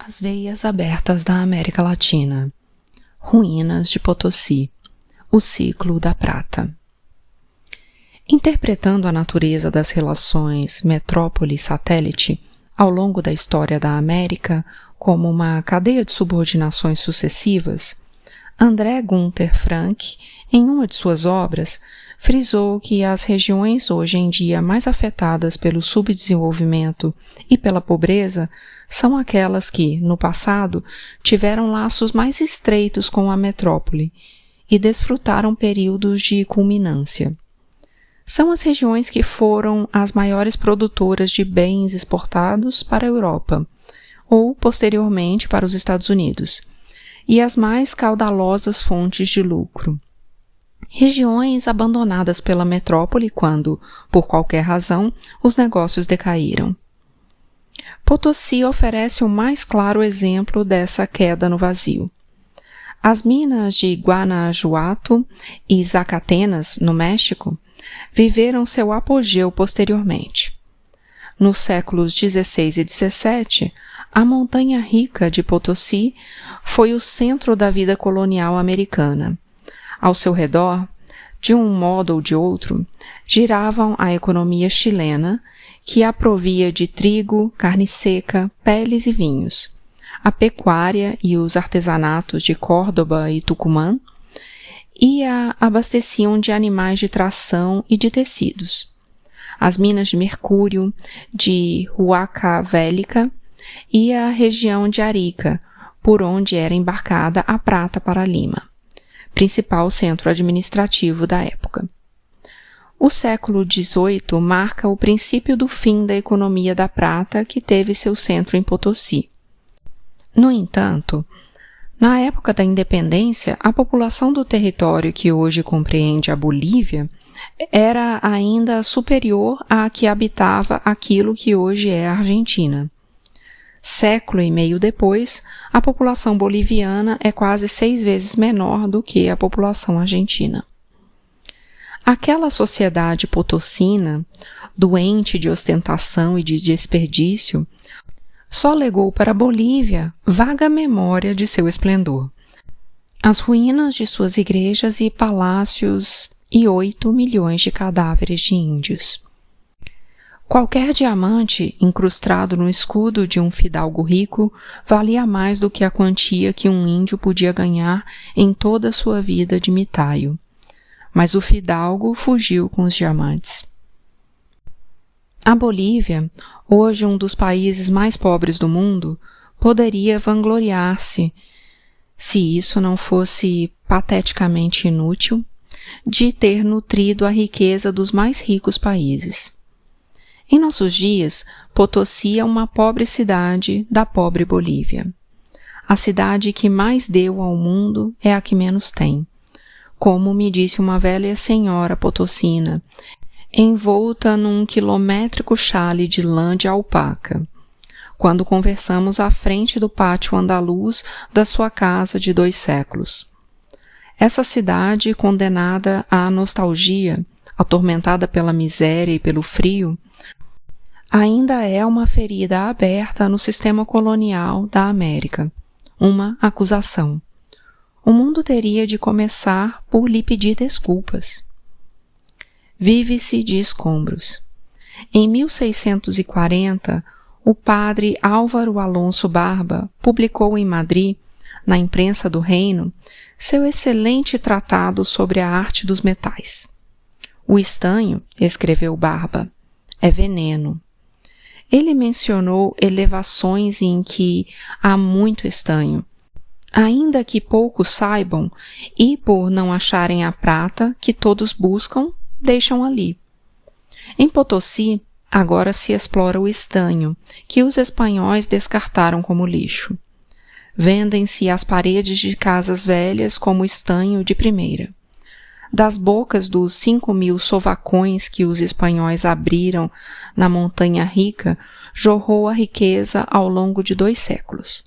As veias abertas da América Latina. Ruínas de Potosí. O ciclo da prata. Interpretando a natureza das relações metrópole-satélite ao longo da história da América como uma cadeia de subordinações sucessivas, André Gunther Frank, em uma de suas obras, frisou que as regiões hoje em dia mais afetadas pelo subdesenvolvimento e pela pobreza são aquelas que, no passado, tiveram laços mais estreitos com a metrópole e desfrutaram períodos de culminância. São as regiões que foram as maiores produtoras de bens exportados para a Europa, ou, posteriormente, para os Estados Unidos, e as mais caudalosas fontes de lucro. Regiões abandonadas pela metrópole quando, por qualquer razão, os negócios decaíram. Potosí oferece o mais claro exemplo dessa queda no vazio. As minas de Guanajuato e Zacatenas, no México, viveram seu apogeu posteriormente. Nos séculos XVI e XVII, a Montanha Rica de Potosí foi o centro da vida colonial americana. Ao seu redor, de um modo ou de outro, giravam a economia chilena, que a provia de trigo, carne seca, peles e vinhos, a pecuária e os artesanatos de Córdoba e Tucumã, e a abasteciam de animais de tração e de tecidos. As minas de mercúrio, de Huancavelica e a região de Arica, por onde era embarcada a prata para Lima, principal centro administrativo da época. O século XVIII marca o princípio do fim da economia da prata que teve seu centro em Potosí. No entanto, na época da independência, a população do território que hoje compreende a Bolívia era ainda superior à que habitava aquilo que hoje é a Argentina. Século e meio depois, a população boliviana é quase 6 vezes menor do que a população argentina. Aquela sociedade potosina, doente de ostentação e de desperdício, só legou para a Bolívia vaga memória de seu esplendor, as ruínas de suas igrejas e palácios e 8 milhões de cadáveres de índios. Qualquer diamante incrustado no escudo de um fidalgo rico valia mais do que a quantia que um índio podia ganhar em toda a sua vida de mitaio. Mas o fidalgo fugiu com os diamantes. A Bolívia, hoje um dos países mais pobres do mundo, poderia vangloriar-se, se isso não fosse pateticamente inútil, de ter nutrido a riqueza dos mais ricos países. Em nossos dias, Potosí é uma pobre cidade da pobre Bolívia. A cidade que mais deu ao mundo é a que menos tem, como me disse uma velha senhora potosina, envolta num quilométrico chale de lã de alpaca, quando conversamos à frente do pátio andaluz da sua casa de 2 séculos. Essa cidade, condenada à nostalgia, atormentada pela miséria e pelo frio, ainda é uma ferida aberta no sistema colonial da América, uma acusação. O mundo teria de começar por lhe pedir desculpas. Vive-se de escombros. Em 1640, o padre Álvaro Alonso Barba publicou em Madrid, na imprensa do reino, seu excelente tratado sobre a arte dos metais. O estanho, escreveu Barba, é veneno. Ele mencionou elevações em que há muito estanho, ainda que poucos saibam, e por não acharem a prata que todos buscam, deixam ali. Em Potosí, agora se explora o estanho, que os espanhóis descartaram como lixo. Vendem-se as paredes de casas velhas como estanho de primeira. Das bocas dos 5.000 sovacões que os espanhóis abriram na Montanha Rica, jorrou a riqueza ao longo de 2 séculos.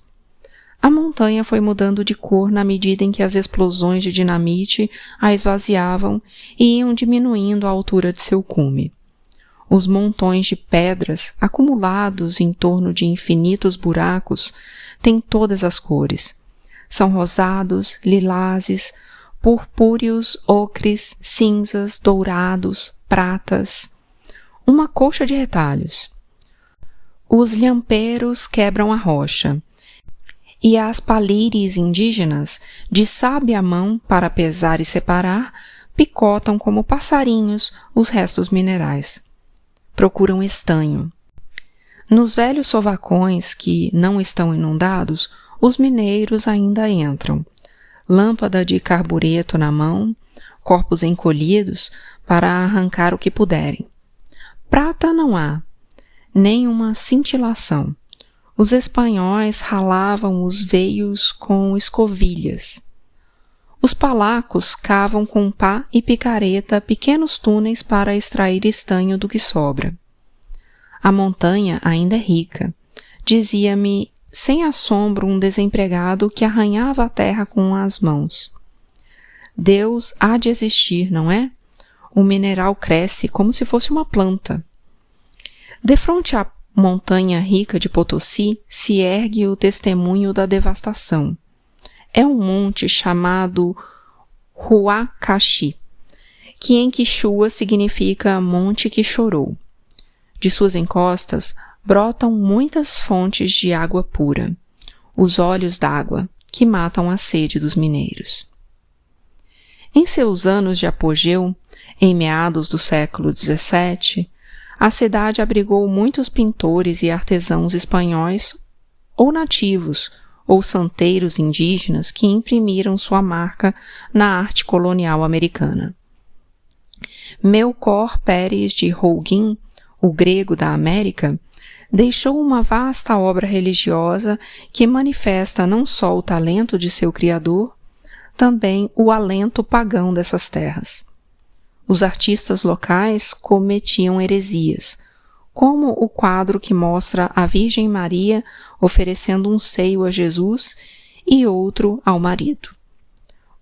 A montanha foi mudando de cor na medida em que as explosões de dinamite a esvaziavam e iam diminuindo a altura de seu cume. Os montões de pedras acumulados em torno de infinitos buracos têm todas as cores. São rosados, lilazes, purpúreos, ocres, cinzas, dourados, pratas. Uma colcha de retalhos. Os lhampeiros quebram a rocha, e as palíries indígenas, de sábia mão para pesar e separar, picotam como passarinhos os restos minerais. Procuram estanho. Nos velhos sovacões que não estão inundados, os mineiros ainda entram. Lâmpada de carbureto na mão, corpos encolhidos para arrancar o que puderem. Prata não há, nem uma cintilação. Os espanhóis ralavam os veios com escovilhas. Os palacos cavam com pá e picareta pequenos túneis para extrair estanho do que sobra. A montanha ainda é rica, dizia-me sem assombro um desempregado que arranhava a terra com as mãos. Deus há de existir, não é? O mineral cresce como se fosse uma planta. Defronte à montanha rica de Potosí se ergue o testemunho da devastação. É um monte chamado Huacaxi, que em Quichua significa monte que chorou. De suas encostas brotam muitas fontes de água pura, os olhos d'água que matam a sede dos mineiros. Em seus anos de apogeu, em meados do século XVII, a cidade abrigou muitos pintores e artesãos espanhóis ou nativos, ou santeiros indígenas que imprimiram sua marca na arte colonial americana. Melchor Pérez de Holguín, o grego da América, deixou uma vasta obra religiosa que manifesta não só o talento de seu criador, também o alento pagão dessas terras. Os artistas locais cometiam heresias, como o quadro que mostra a Virgem Maria oferecendo um seio a Jesus e outro ao marido.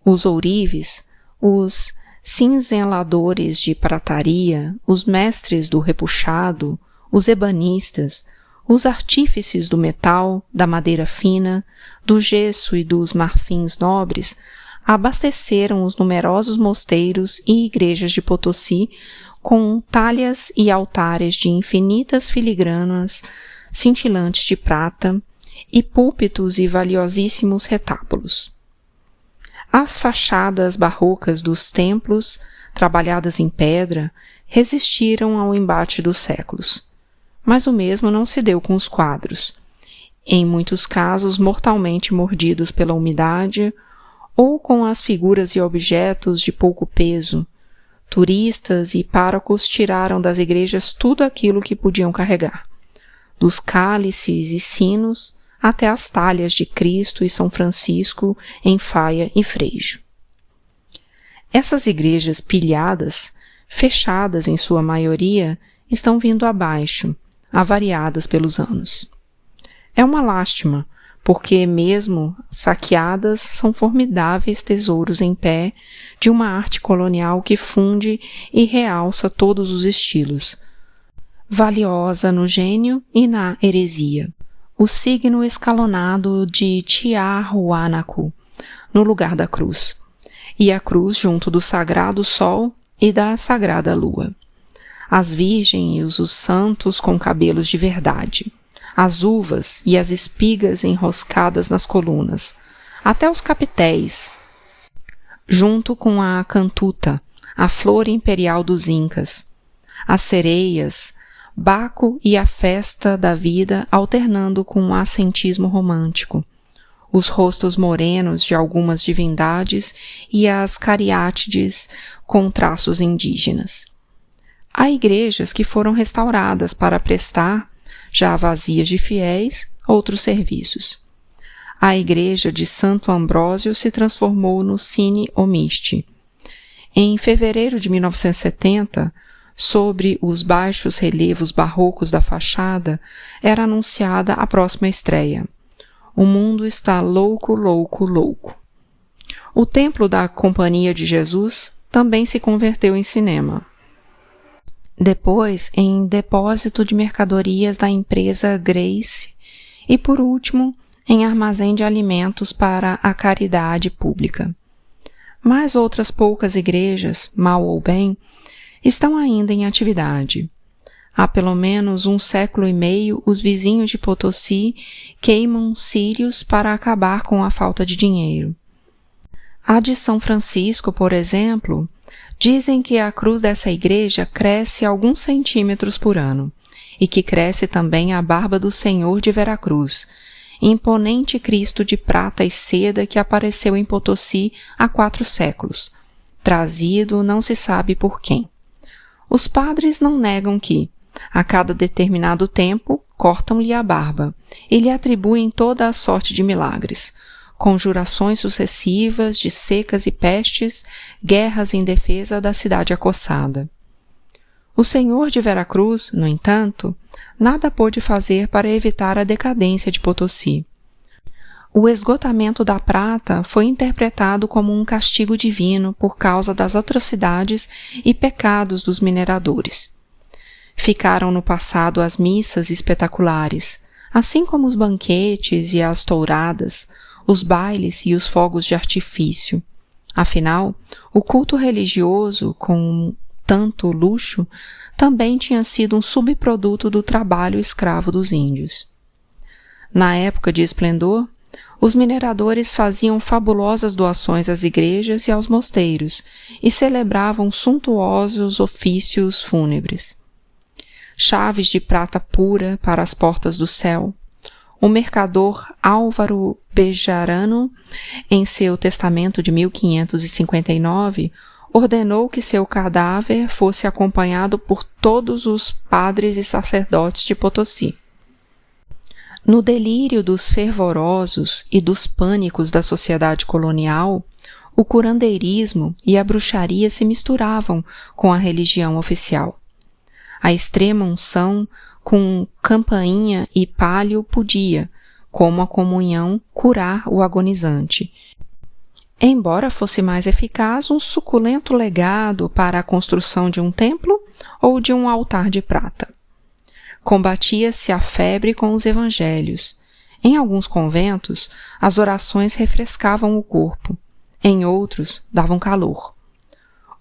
Os ourives, os cinzeladores de prataria, os mestres do repuxado, os ebanistas, os artífices do metal, da madeira fina, do gesso e dos marfins nobres, abasteceram os numerosos mosteiros e igrejas de Potosí com talhas e altares de infinitas filigranas cintilantes de prata e púlpitos e valiosíssimos retábulos. As fachadas barrocas dos templos, trabalhadas em pedra, resistiram ao embate dos séculos. Mas o mesmo não se deu com os quadros, em muitos casos mortalmente mordidos pela umidade, ou com as figuras e objetos de pouco peso. Turistas e párocos tiraram das igrejas tudo aquilo que podiam carregar, dos cálices e sinos até as talhas de Cristo e São Francisco em faia e frejo. Essas igrejas pilhadas, fechadas em sua maioria, estão vindo abaixo, avariadas pelos anos. É uma lástima, porque mesmo saqueadas são formidáveis tesouros em pé de uma arte colonial que funde e realça todos os estilos, valiosa no gênio e na heresia. O signo escalonado de Tiahuanaco, no lugar da cruz, e a cruz junto do sagrado sol e da sagrada lua. As virgens e os santos com cabelos de verdade, as uvas e as espigas enroscadas nas colunas, até os capitéis, junto com a cantuta, a flor imperial dos incas, as sereias, Baco e a festa da vida alternando com o ascentismo romântico, os rostos morenos de algumas divindades e as cariátides com traços indígenas. Há igrejas que foram restauradas para prestar, já vazias de fiéis, outros serviços. A igreja de Santo Ambrósio se transformou no Cine Omiste. Em fevereiro de 1970, sobre os baixos relevos barrocos da fachada, era anunciada a próxima estreia. O mundo está louco, louco, louco. O templo da Companhia de Jesus também se converteu em cinema. depois em depósito de mercadorias da empresa Grace e, por último, em armazém de alimentos para a caridade pública. Mas outras poucas igrejas, mal ou bem, estão ainda em atividade. Há pelo menos 1 século e meio, os vizinhos de Potosí queimam círios para acabar com a falta de dinheiro. A de São Francisco, por exemplo, dizem que a cruz dessa igreja cresce alguns centímetros por ano, e que cresce também a barba do Senhor de Veracruz, imponente Cristo de prata e seda que apareceu em Potosí há 4 séculos, trazido não se sabe por quem. Os padres não negam que, a cada determinado tempo, cortam-lhe a barba e lhe atribuem toda a sorte de milagres, conjurações sucessivas de secas e pestes, guerras em defesa da cidade acossada. O Senhor de Veracruz, no entanto, nada pôde fazer para evitar a decadência de Potosí. O esgotamento da prata foi interpretado como um castigo divino por causa das atrocidades e pecados dos mineradores. Ficaram no passado as missas espetaculares, assim como os banquetes e as touradas, os bailes e os fogos de artifício. Afinal, o culto religioso, com tanto luxo, também tinha sido um subproduto do trabalho escravo dos índios. Na época de esplendor, os mineradores faziam fabulosas doações às igrejas e aos mosteiros e celebravam suntuosos ofícios fúnebres. Chaves de prata pura para as portas do céu. O mercador Álvaro Bejarano, em seu testamento de 1559, ordenou que seu cadáver fosse acompanhado por todos os padres e sacerdotes de Potosí. No delírio dos fervorosos e dos pânicos da sociedade colonial, o curandeirismo e a bruxaria se misturavam com a religião oficial. A extrema unção com campainha e palio podia, como a comunhão, curar o agonizante, embora fosse mais eficaz um suculento legado para a construção de um templo ou de um altar de prata. Combatia-se a febre com os evangelhos. Em alguns conventos, as orações refrescavam o corpo, em outros davam calor.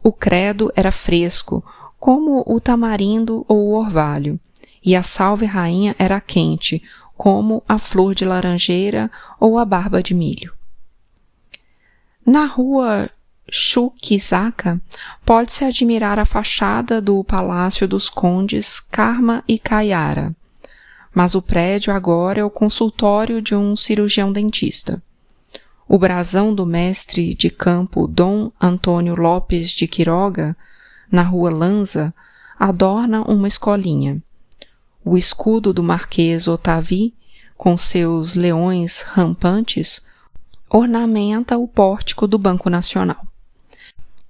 O credo era fresco, como o tamarindo ou o orvalho, e a salve rainha era quente, como a flor de laranjeira ou a barba de milho. Na rua Chuquisaca, pode-se admirar a fachada do Palácio dos Condes Karma e Caiara, mas o prédio agora é o consultório de um cirurgião dentista. O brasão do mestre de campo Dom Antônio Lopes de Quiroga, na rua Lanza, adorna uma escolinha. O escudo do Marquês Otavi, com seus leões rampantes, ornamenta o pórtico do Banco Nacional.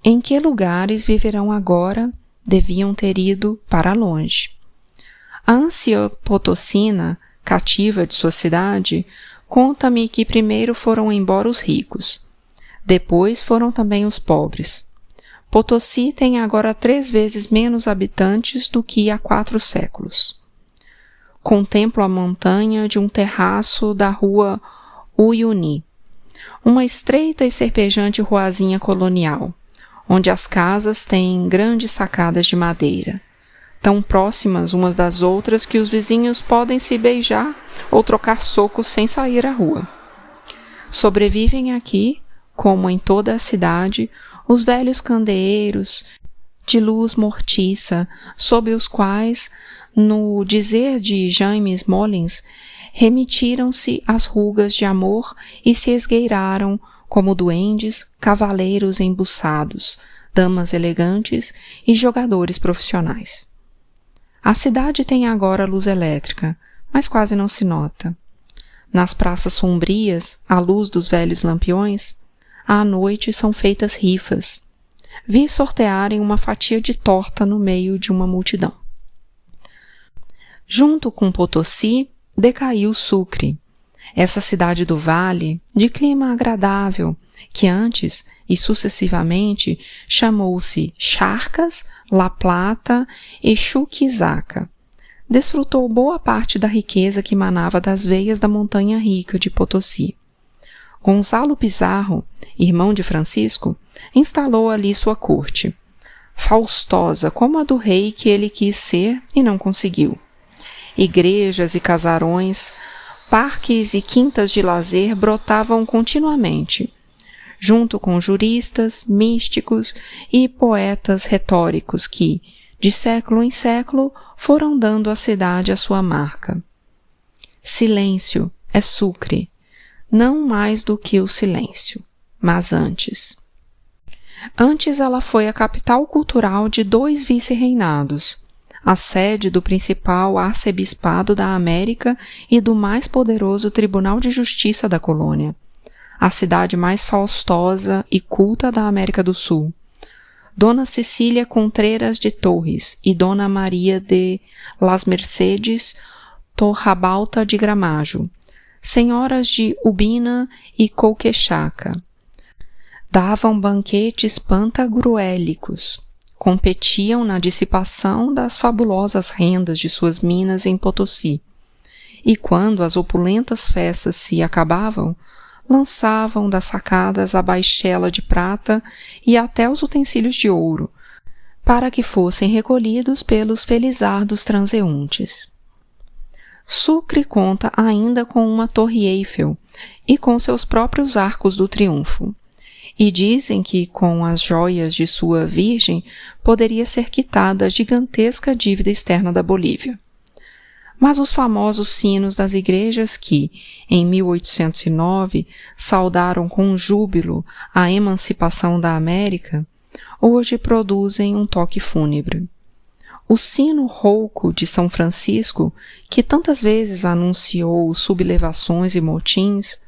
Em que lugares viverão agora, deviam ter ido para longe. A ânsia potosina, cativa de sua cidade, conta-me que primeiro foram embora os ricos. Depois foram também os pobres. Potosí tem agora 3 vezes menos habitantes do que há 4 séculos. Contemplo a montanha de um terraço da rua Uyuni, uma estreita e serpejante ruazinha colonial, onde as casas têm grandes sacadas de madeira, tão próximas umas das outras que os vizinhos podem se beijar ou trocar socos sem sair à rua. Sobrevivem aqui, como em toda a cidade, os velhos candeeiros de luz mortiça, sob os quais, no dizer de James Mollins, remitiram-se as rugas de amor e se esgueiraram como duendes, cavaleiros embuçados, damas elegantes e jogadores profissionais. A cidade tem agora luz elétrica, mas quase não se nota. Nas praças sombrias, à luz dos velhos lampiões, à noite são feitas rifas. Vi sortearem uma fatia de torta no meio de uma multidão. Junto com Potosí, decaiu Sucre. Essa cidade do vale, de clima agradável, que antes e sucessivamente chamou-se Charcas, La Plata e Chuquisaca. Desfrutou boa parte da riqueza que manava das veias da montanha rica de Potosí. Gonzalo Pizarro, irmão de Francisco, instalou ali sua corte, faustosa como a do rei que ele quis ser e não conseguiu. Igrejas e casarões, parques e quintas de lazer brotavam continuamente, junto com juristas, místicos e poetas retóricos que, de século em século, foram dando à cidade a sua marca. Silêncio é Sucre, não mais do que o silêncio, mas antes. Antes ela foi a capital cultural de 2 vice-reinados, a sede do principal arcebispado da América e do mais poderoso Tribunal de Justiça da colônia, a cidade mais faustosa e culta da América do Sul. Dona Cecília Contreras de Torres e Dona Maria de Las Mercedes Torrabalta de Gramajo, senhoras de Ubina e Colquechaca, davam banquetes pantagruélicos, competiam na dissipação das fabulosas rendas de suas minas em Potosí, e quando as opulentas festas se acabavam, lançavam das sacadas a baixela de prata e até os utensílios de ouro, para que fossem recolhidos pelos felizardos transeuntes. Sucre conta ainda com uma torre Eiffel e com seus próprios arcos do triunfo, e dizem que com as joias de sua Virgem poderia ser quitada a gigantesca dívida externa da Bolívia. Mas os famosos sinos das igrejas que, em 1809, saudaram com júbilo a emancipação da América, hoje produzem um toque fúnebre. O sino rouco de São Francisco, que tantas vezes anunciou sublevações e motins,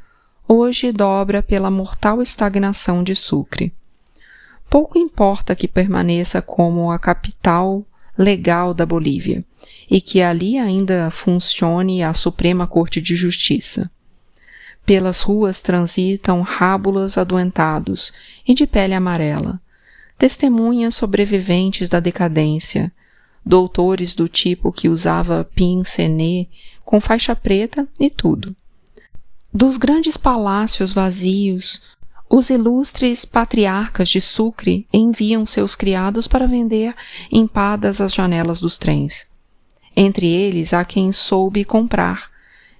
hoje dobra pela mortal estagnação de Sucre. Pouco importa que permaneça como a capital legal da Bolívia, e que ali ainda funcione a Suprema Corte de Justiça. Pelas ruas transitam rábulas adoentados e de pele amarela, testemunhas sobreviventes da decadência, doutores do tipo que usava pince-nez com faixa preta e tudo. Dos grandes palácios vazios, os ilustres patriarcas de Sucre enviam seus criados para vender empadas às janelas dos trens. Entre eles há quem soube comprar,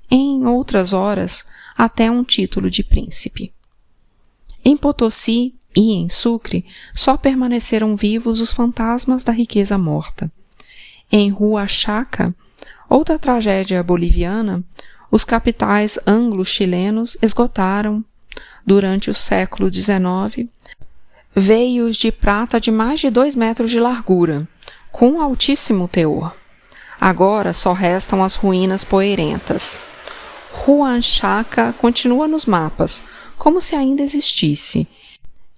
em outras horas, até um título de príncipe. Em Potosí e em Sucre só permaneceram vivos os fantasmas da riqueza morta. Em Huachaca, outra tragédia boliviana, os capitais anglo-chilenos esgotaram, durante o século XIX, veios de prata de mais de 2 metros de largura, com altíssimo teor. Agora só restam as ruínas poeirentas. Huachaca continua nos mapas, como se ainda existisse,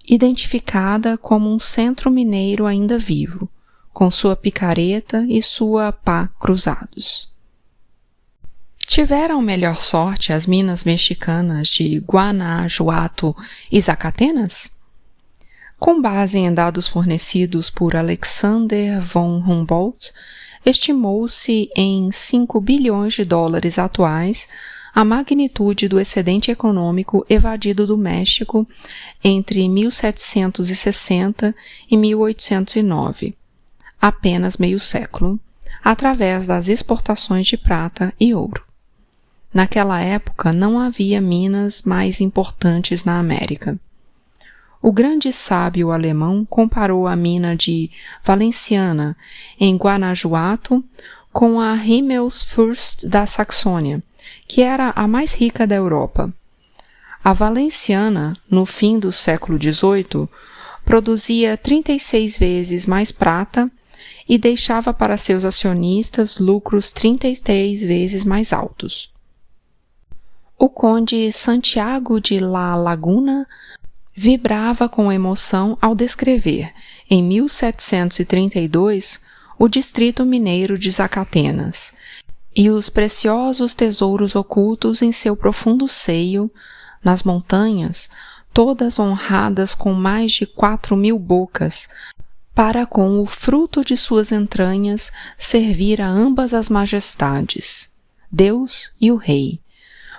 identificada como um centro mineiro ainda vivo, com sua picareta e sua pá cruzados. Tiveram melhor sorte as minas mexicanas de Guanajuato e Zacatenas? Com base em dados fornecidos por Alexander von Humboldt, estimou-se em 5 bilhões de dólares atuais a magnitude do excedente econômico evadido do México entre 1760 e 1809, apenas meio século, através das exportações de prata e ouro. Naquela época não havia minas mais importantes na América. O grande sábio alemão comparou a mina de Valenciana, em Guanajuato, com a Himmelsfürst da Saxônia, que era a mais rica da Europa. A Valenciana, no fim do século XVIII, produzia 36 vezes mais prata e deixava para seus acionistas lucros 33 vezes mais altos. O conde Santiago de La Laguna vibrava com emoção ao descrever, em 1732, o distrito mineiro de Zacatenas e os preciosos tesouros ocultos em seu profundo seio, nas montanhas, todas honradas com mais de 4.000 bocas, para com o fruto de suas entranhas servir a ambas as majestades, Deus e o Rei,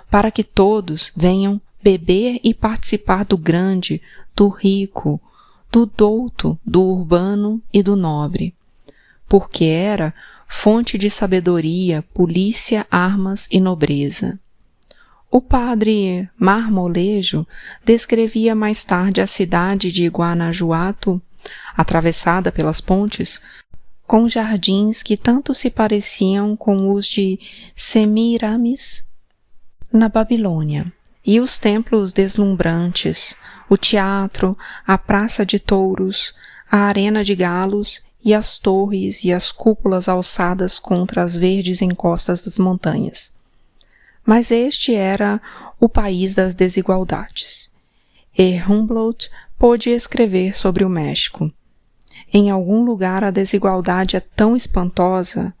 para que todos venham beber e participar do grande, do rico, do douto, do urbano e do nobre, porque era fonte de sabedoria, polícia, armas e nobreza. O padre Marmolejo descrevia mais tarde a cidade de Guanajuato, atravessada pelas pontes, com jardins que tanto se pareciam com os de Semiramis na Babilônia, e os templos deslumbrantes, o teatro, a praça de touros, a arena de galos e as torres e as cúpulas alçadas contra as verdes encostas das montanhas. Mas este era o país das desigualdades. E Humboldt pôde escrever sobre o México. Em algum lugar a desigualdade é tão espantosa,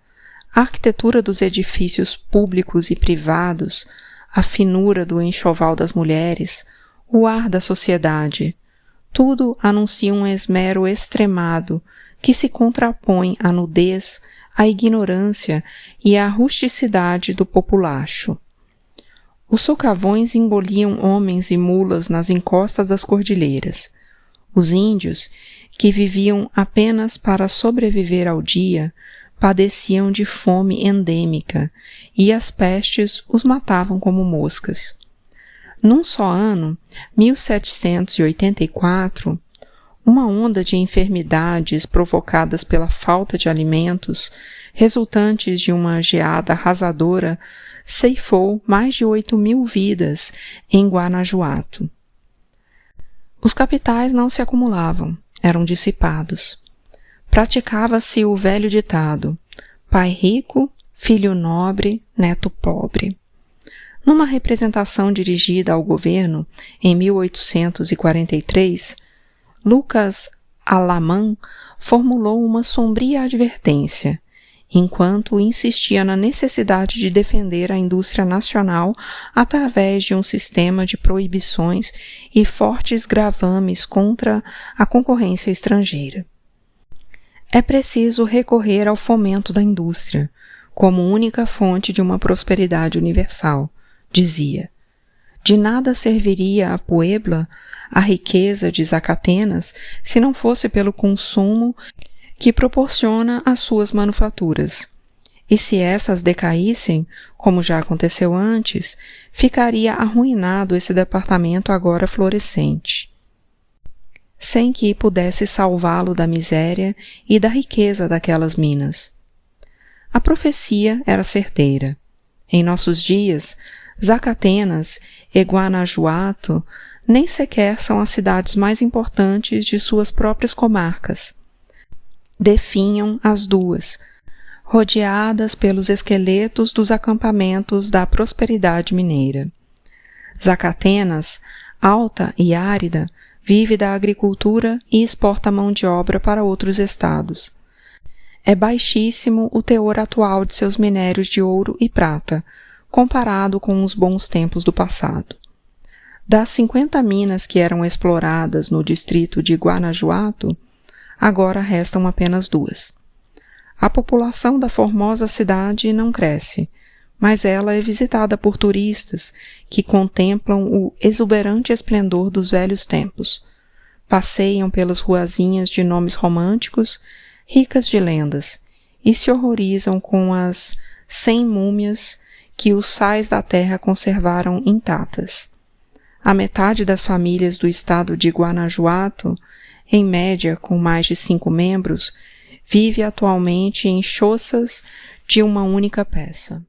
a arquitetura dos edifícios públicos e privados, a finura do enxoval das mulheres, o ar da sociedade, tudo anuncia um esmero extremado que se contrapõe à nudez, à ignorância e à rusticidade do populacho. Os socavões engoliam homens e mulas nas encostas das cordilheiras. Os índios, que viviam apenas para sobreviver ao dia, padeciam de fome endêmica e as pestes os matavam como moscas. Num só ano, 1784, uma onda de enfermidades provocadas pela falta de alimentos, resultantes de uma geada arrasadora, ceifou mais de 8.000 vidas em Guanajuato. Os capitais não se acumulavam, eram dissipados. Praticava-se o velho ditado: pai rico, filho nobre, neto pobre. Numa representação dirigida ao governo em 1843, Lucas Alamán formulou uma sombria advertência, enquanto insistia na necessidade de defender a indústria nacional através de um sistema de proibições e fortes gravames contra a concorrência estrangeira. É preciso recorrer ao fomento da indústria, como única fonte de uma prosperidade universal, dizia. De nada serviria a Puebla a riqueza de Zacatenas se não fosse pelo consumo que proporciona às suas manufaturas. E se essas decaíssem, como já aconteceu antes, ficaria arruinado esse departamento agora florescente, sem que pudesse salvá-lo da miséria e da riqueza daquelas minas. A profecia era certeira. Em nossos dias, Zacatenas e Guanajuato nem sequer são as cidades mais importantes de suas próprias comarcas. Definham as duas, rodeadas pelos esqueletos dos acampamentos da prosperidade mineira. Zacatenas, alta e árida, vive da agricultura e exporta mão de obra para outros estados. É baixíssimo o teor atual de seus minérios de ouro e prata, comparado com os bons tempos do passado. Das 50 minas que eram exploradas no distrito de Guanajuato, agora restam apenas 2. A população da formosa cidade não cresce, mas ela é visitada por turistas que contemplam o exuberante esplendor dos velhos tempos, passeiam pelas ruazinhas de nomes românticos, ricas de lendas, e se horrorizam com as 100 múmias que os sais da terra conservaram intactas. A metade das famílias do estado de Guanajuato, em média com mais de 5 membros, vive atualmente em choças de uma única peça.